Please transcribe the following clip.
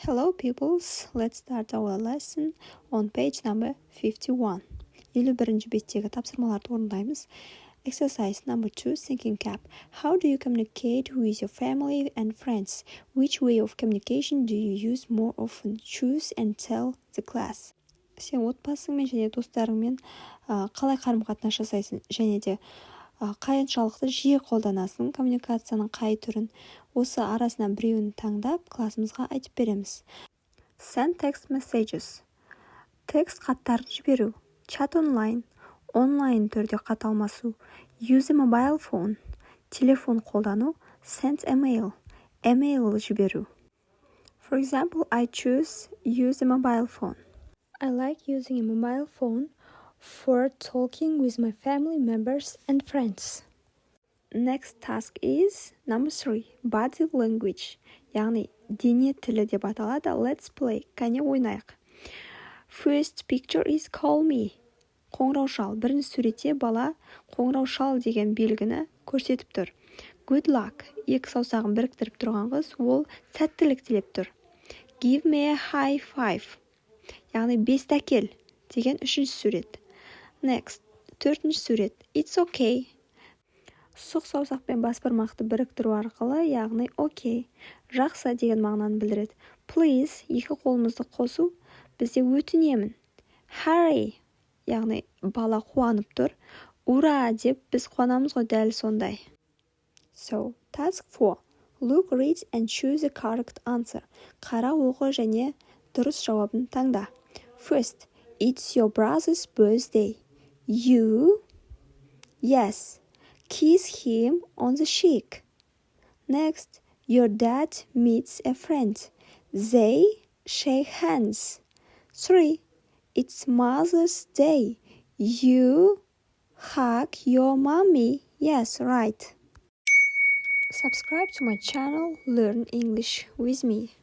Hello peoples, let's start our lesson on page number 51. 51-ci беттегі тапсырмаларды орындаймыз. Exercise number 2, thinking cap. How do you communicate with your family and friends? Which way of communication do you use more often? Choose and tell the class. Сен отбасыңмен және достарыңмен қалай қарым-қатынас жасайсың және де қаншалықты жиі қолданасың, коммуникацияның қай түрін, осы арасынан біреуін таңдап классымызға айтып береміз. Send text messages. Текст хаттарды жіберу. Chat online. Онлайн түрде хат алмасу. Use a mobile phone. Телефон қолдану. Send a mail. Email жіберу. For example, I choose use a mobile phone. I like using a mobile phone for talking with my family members and friends. Next task is number 3, body language. Яғни дене тілі деп аталады. Let's play. Кәне ойнайық. First picture is call me. Қоңырау шал. Бірінші суретте бала қоңырау шал деген белгіні көрсетіп тұр. Good luck. Екі саусағын біріктіріп тұрған қыз, ол сәттілік тілеп тұр. Give me a high five. Яғни бесті әкел деген үшінші сурет. Next, төртінші сурет. It's okay. Сұқ саусақ пен бас бармақты біріктіру арқылы, яғни okay. Жақсы деген мағынаны білдіреді. Please, екі қолымызды қосу, бізде өтінемін. Hurry, яғни бала қуанып тұр. Ура деп біз қуанамыз ғой дәл сондай. So, task 4. Look, read and choose the correct answer. Қара, оқы және дұрыс жауабын таңда. First, it's your brother's birthday. You, yes, kiss him on the cheek. Next, your dad meets a friend. They shake hands. 3, it's Mother's Day. You hug your mommy. Yes, right. Subscribe to my channel, Learn English with me.